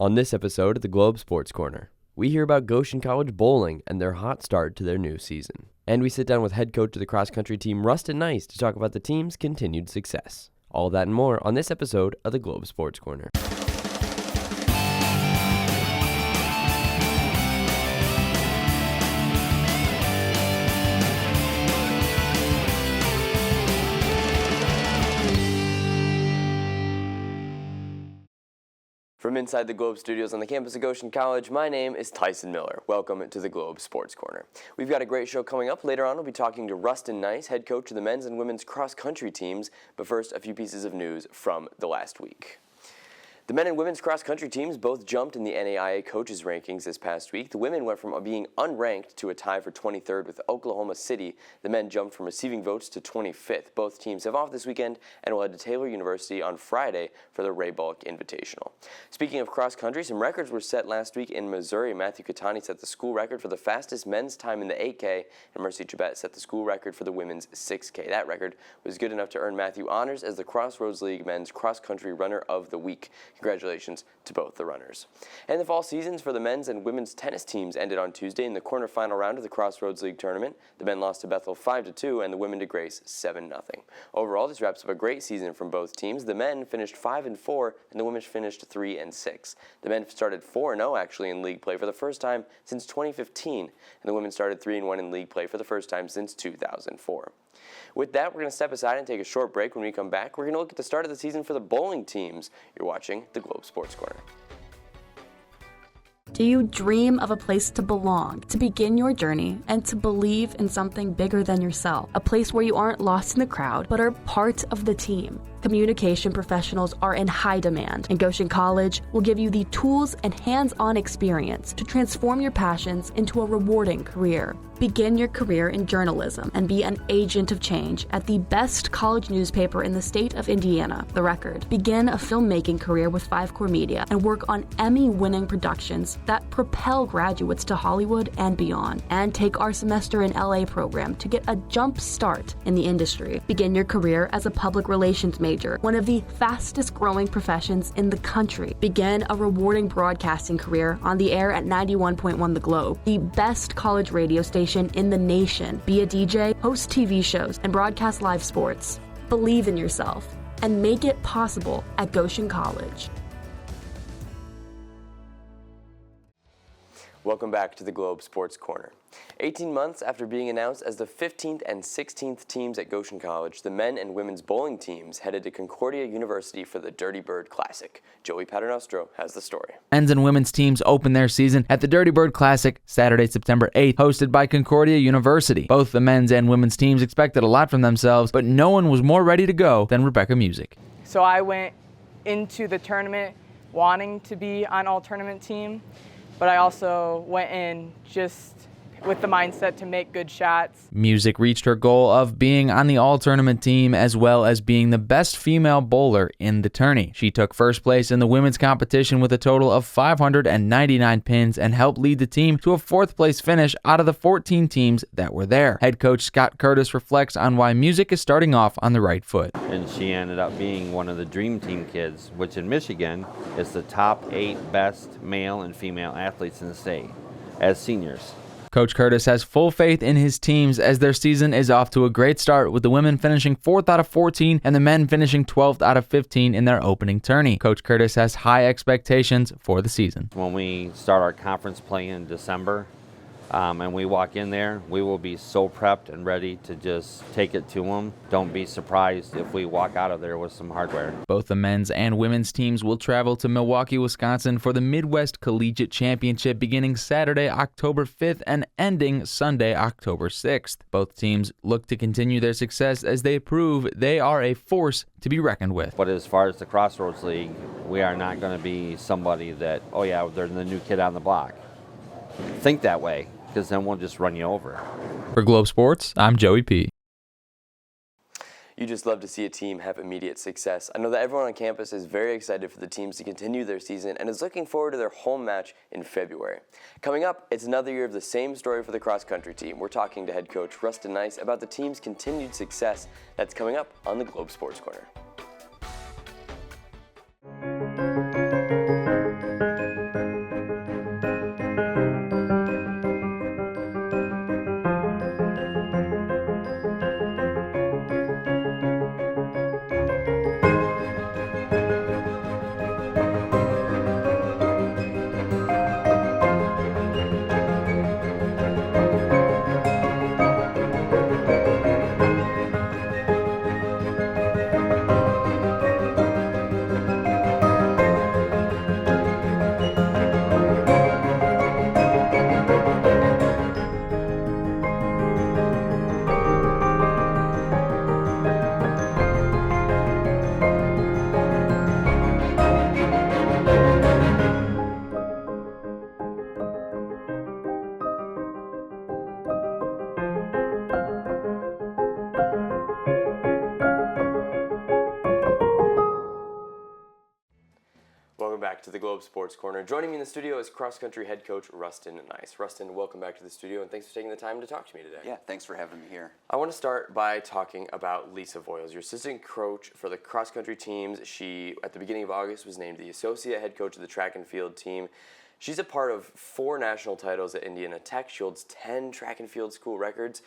On this episode of the Globe Sports Corner, we hear about Goshen College bowling and their hot start to their new season. And we sit down with head coach of the cross-country team, Rustin Nyce, to talk about the team's continued success. All that and more on this episode of the Globe Sports Corner. From inside the Globe studios on the campus of Goshen College, my name is Tyson Miller. Welcome to the Globe Sports Corner. We've got a great show coming up. Later on, we'll be talking to Rustin Nyce, head coach of the men's and women's cross-country teams. But first, a few pieces of news from the last week. The men and women's cross-country teams both jumped in the NAIA coaches rankings this past week. The women went from being unranked to a tie for 23rd with Oklahoma City. The men jumped from receiving votes to 25th. Both teams have off this weekend and will head to Taylor University on Friday for the Ray Bullock Invitational. Speaking of cross-country, some records were set last week in Missouri. Matthew Catani set the school record for the fastest men's time in the 8K, and Mercy Chabet set the school record for the women's 6K. That record was good enough to earn Matthew honors as the Crossroads League Men's Cross-Country Runner of the Week. Congratulations to both the runners. And the fall seasons for the men's and women's tennis teams ended on Tuesday in the quarterfinal round of the Crossroads League tournament. The men lost to Bethel 5-2 and the women to Grace 7-0. Overall, this wraps up a great season from both teams. The men finished 5-4 and the women finished 3-6. The men started 4-0 actually in league play for the first time since 2015, and the women started 3-1 in league play for the first time since 2004. With that, we're going to step aside and take a short break. When we come back, we're going to look at the start of the season for the bowling teams. You're watching the Globe Sports Corner. Do you dream of a place to belong, to begin your journey, and to believe in something bigger than yourself? A place where you aren't lost in the crowd, but are part of the team. Communication professionals are in high demand, and Goshen College will give you the tools and hands-on experience to transform your passions into a rewarding career. Begin your career in journalism and be an agent of change at the best college newspaper in the state of Indiana, The Record. Begin a filmmaking career with 5 Core Media and work on Emmy-winning productions that propel graduates to Hollywood and beyond. And take our Semester in LA program to get a jump start in the industry. Begin your career as a public relations major, one of the fastest growing professions in the country. Begin a rewarding broadcasting career on the air at 91.1 The Globe, the best college radio station in the nation. Be a DJ, host TV shows, and broadcast live sports. Believe in yourself and make it possible at Goshen College. Welcome back to the Globe Sports Corner. 18 months after being announced as the 15th and 16th teams at Goshen College, the men and women's bowling teams headed to Concordia University for the Dirty Bird Classic. Joey Paternostro has the story. Men's and women's teams open their season at the Dirty Bird Classic Saturday, September 8th, hosted by Concordia University. Both the men's and women's teams expected a lot from themselves, but no one was more ready to go than Rebecca Music. So I went into the tournament wanting to be on all-tournament team, but I also went in just with the mindset to make good shots. Music reached her goal of being on the all-tournament team as well as being the best female bowler in the tourney. She took first place in the women's competition with a total of 599 pins and helped lead the team to a 4th place finish out of the 14 teams that were there. Head coach Scott Curtis reflects on why Music is starting off on the right foot. And she ended up being one of the Dream Team kids, which in Michigan is the top 8 best male and female athletes in the state as seniors. Coach Curtis has full faith in his teams as their season is off to a great start, with the women finishing 4th out of 14 and the men finishing 12th out of 15 in their opening tourney. Coach Curtis has high expectations for the season. When we start our conference play in December, and we walk in there, we will be so prepped and ready to just take it to them. Don't be surprised if we walk out of there with some hardware. Both the men's and women's teams will travel to Milwaukee, Wisconsin for the Midwest Collegiate Championship beginning Saturday, October 5th and ending Sunday, October 6th. Both teams look to continue their success as they prove they are a force to be reckoned with. But as far as the Crossroads League, we are not going to be somebody that, oh yeah, they're the new kid on the block. Think that way, because then we'll just run you over. For Globe Sports, I'm Joey P. You just love to see a team have immediate success. I know that everyone on campus is very excited for the teams to continue their season and is looking forward to their home match in February. Coming up, it's another year of the same story for the cross-country team. We're talking to head coach Rustin Nyce about the team's continued success. That's coming up on the Globe Sports Corner. Globe Sports Corner. Joining me in the studio is cross-country head coach Rustin Nyce. Rustin, welcome back to the studio, and thanks for taking the time to talk to me today. Yeah, thanks for having me here. I want to start by talking about Lisa Voiles, your assistant coach for the cross-country teams. She, at the beginning of August, was named the associate head coach of the track and field team. She's a part of 4 national titles at Indiana Tech. She holds 10 track and field school records,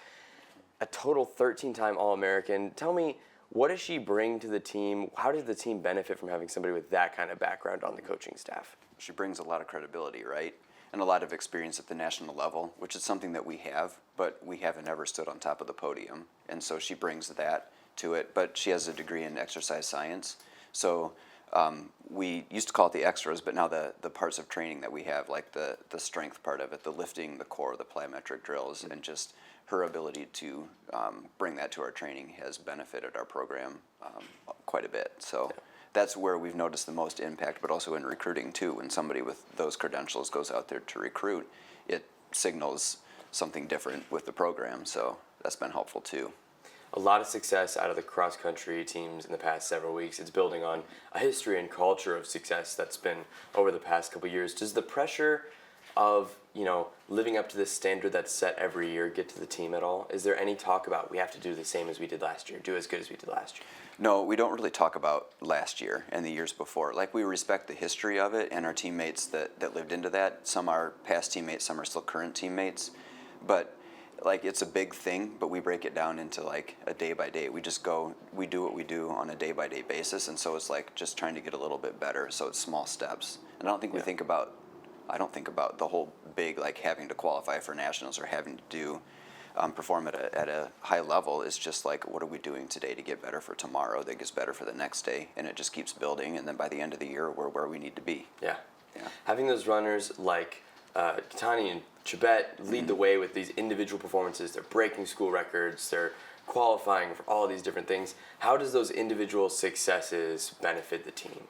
a total 13-time All-American. Tell me, what does she bring to the team? How does the team benefit from having somebody with that kind of background on the coaching staff? She brings a lot of credibility, right? And a lot of experience at the national level, which is something that we have, but we haven't ever stood on top of the podium. And so she brings that to it, but she has a degree in exercise science. So we used to call it the extras, but now the parts of training that we have, like the strength part of it, the lifting, the core, the plyometric drills, and just her ability to bring that to our training has benefited our program quite a bit. So that's where we've noticed the most impact, but also in recruiting too. When somebody with those credentials goes out there to recruit, it signals something different with the program. So that's been helpful too. A lot of success out of the cross-country teams in the past several weeks. It's building on a history and culture of success that's been over the past couple years. Does the pressure of, living up to this standard that's set every year get to the team at all? Is there any talk about we have to do the same as we did last year, do as good as we did last year? No, we don't really talk about last year and the years before. Like, we respect the history of it and our teammates that lived into that. Some are past teammates, some are still current teammates. But it's a big thing, but we break it down into a day by day. We just we do what we do on a day by day basis, and so it's just trying to get a little bit better. So it's small steps. And I don't think we think about the whole big, having to qualify for nationals or having to perform at a high level. It's just what are we doing today to get better for tomorrow that gets better for the next day, and it just keeps building, and then by the end of the year we're where we need to be. Yeah. Having those runners like Tani and Chibet lead the way with these individual performances. They're breaking school records, they're qualifying for all these different things. How does those individual successes benefit the team?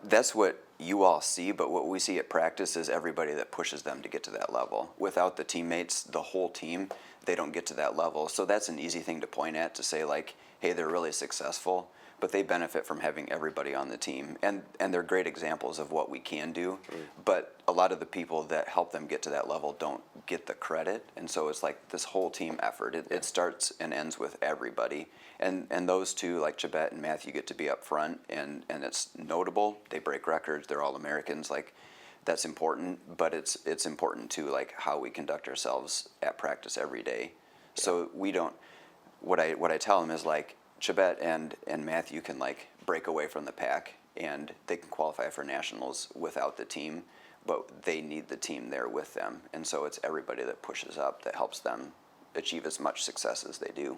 That's what you all see, but what we see at practice is everybody that pushes them to get to that level. Without the teammates, the whole team, they don't get to that level. So that's an easy thing to point at, to say hey, they're really successful, but they benefit from having everybody on the team. And they're great examples of what we can do, but a lot of the people that help them get to that level don't get the credit. And so it's this whole team effort. It starts and ends with everybody. And those two, like Chibet and Matthew, get to be up front, and it's notable. They break records. They're All-Americans. That's important, but it's important too, how we conduct ourselves at practice every day. So we don't. What I tell them is Chibet and Matthew can break away from the pack, and they can qualify for nationals without the team, but they need the team there with them. And so it's everybody that pushes up that helps them achieve as much success as they do.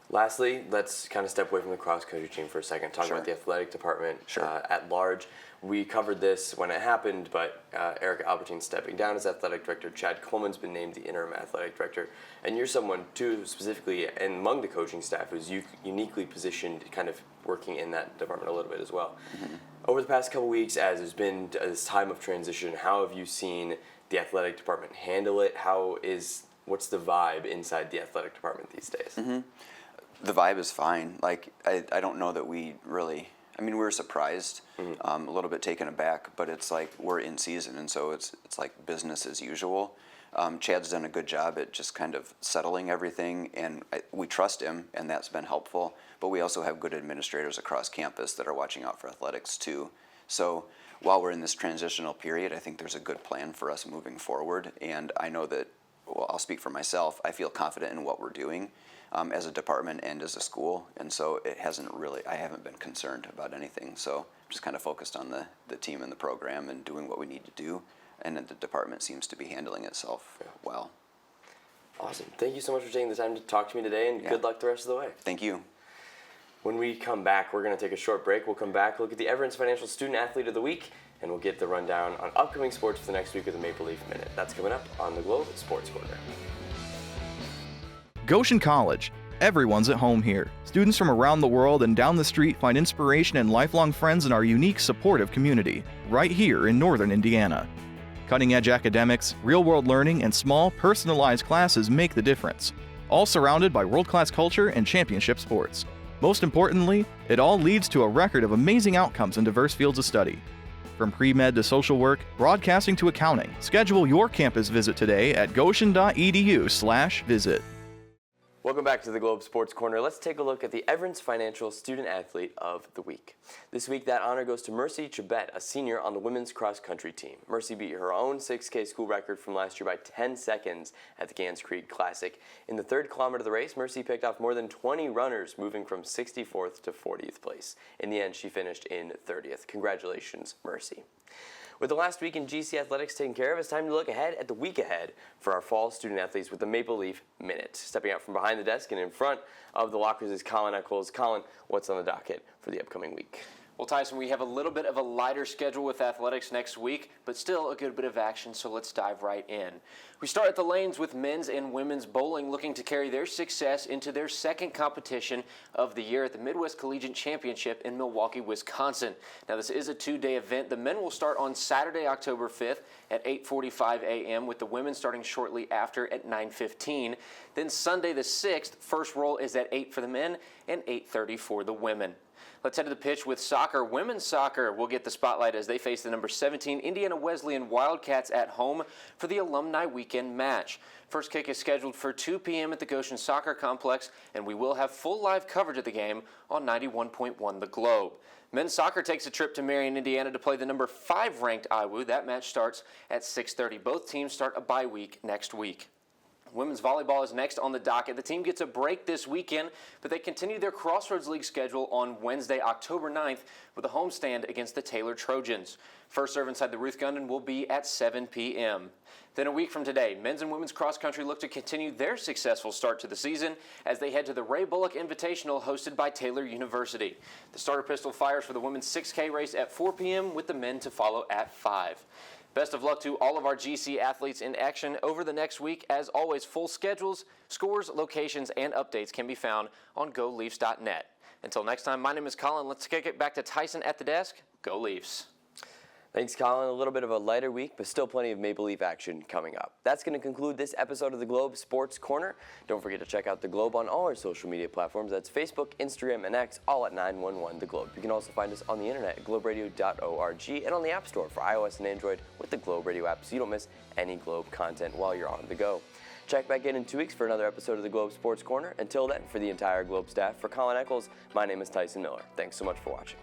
Lastly, let's kind of step away from the cross-country team for a second, talk about the athletic department at large. We covered this when it happened, but Erica Albertine's stepping down as athletic director. Chad Coleman's been named the interim athletic director. And you're someone, too, specifically among the coaching staff who's uniquely positioned, kind of working in that department a little bit as well. Mm-hmm. Over the past couple weeks, as there's been this time of transition, how have you seen the athletic department handle it? What's the vibe inside the athletic department these days? Mm-hmm. The vibe is fine. I don't know that we really. We were surprised, a little bit taken aback, but it's we're in season, and so it's business as usual. Chad's done a good job at just kind of settling everything, and we trust him, and that's been helpful. But we also have good administrators across campus that are watching out for athletics too. So while we're in this transitional period, I think there's a good plan for us moving forward, and I know that, I'll speak for myself, I feel confident in what we're doing. As a department and as a school, and so I haven't been concerned about anything, so I'm just kind of focused on the team and the program and doing what we need to do, and the department seems to be handling itself well. Awesome. Thank you so much for taking the time to talk to me today, and good luck the rest of the way. Thank you. When we come back, we're going to take a short break. We'll come back, look at the Everence Financial Student Athlete of the Week, and we'll get the rundown on upcoming sports for the next week of the Maple Leaf Minute. That's coming up on the Globe Sports Corner. Goshen College. Everyone's at home here. Students from around the world and down the street find inspiration and lifelong friends in our unique, supportive community, right here in northern Indiana. Cutting-edge academics, real-world learning, and small, personalized classes make the difference, all surrounded by world-class culture and championship sports. Most importantly, it all leads to a record of amazing outcomes in diverse fields of study. From pre-med to social work, broadcasting to accounting, schedule your campus visit today at goshen.edu/visit. Welcome back to the Globe Sports Corner. Let's take a look at the Everence Financial Student Athlete of the Week. This week, that honor goes to Mercy Chabet, a senior on the women's cross-country team. Mercy beat her own 6K school record from last year by 10 seconds at the Gans Creek Classic. In the third kilometer of the race, Mercy picked off more than 20 runners, moving from 64th to 40th place. In the end, she finished in 30th. Congratulations, Mercy. With the last week in GC Athletics taken care of, it's time to look ahead at the week ahead for our fall student athletes with the Maple Leaf Minute. Stepping out from behind the desk and in front of the lockers is Colin Eccles. Colin, what's on the docket for the upcoming week? Well, Tyson, we have a little bit of a lighter schedule with athletics next week, but still a good bit of action, so let's dive right in. We start at the lanes with men's and women's bowling looking to carry their success into their second competition of the year at the Midwest Collegiate Championship in Milwaukee, Wisconsin. Now, this is a two-day event. The men will start on Saturday, October 5th at 8:45 a.m., with the women starting shortly after at 9:15. Then Sunday the 6th, first roll is at 8 for the men and 8:30 for the women. Let's head to the pitch with soccer. Women's soccer will get the spotlight as they face the number 17 Indiana Wesleyan Wildcats at home for the Alumni Weekend match. First kick is scheduled for 2 p.m. at the Goshen Soccer Complex, and we will have full live coverage of the game on 91.1 The Globe. Men's soccer takes a trip to Marion, Indiana to play the number 5 ranked IWU. That match starts at 6:30. Both teams start a bye week next week. Women's volleyball is next on the docket. The team gets a break this weekend, but they continue their Crossroads League schedule on Wednesday, October 9th, with a homestand against the Taylor Trojans. First serve inside the Ruth Gundon will be at 7 p.m. Then a week from today, men's and women's cross country look to continue their successful start to the season as they head to the Ray Bullock Invitational hosted by Taylor University. The starter pistol fires for the women's 6K race at 4 p.m. with the men to follow at 5. Best of luck to all of our GC athletes in action over the next week. As always, full schedules, scores, locations, and updates can be found on GoLeafs.net. Until next time, my name is Colin. Let's kick it back to Tyson at the desk. Go Leafs. Thanks, Colin. A little bit of a lighter week, but still plenty of Maple Leaf action coming up. That's going to conclude this episode of the Globe Sports Corner. Don't forget to check out the Globe on all our social media platforms. That's Facebook, Instagram, and X, all at 911 The Globe. You can also find us on the internet at globeradio.org and on the App Store for iOS and Android with the Globe Radio app, so you don't miss any Globe content while you're on the go. Check back in 2 weeks for another episode of the Globe Sports Corner. Until then, for the entire Globe staff, for Colin Eccles, my name is Tyson Miller. Thanks so much for watching.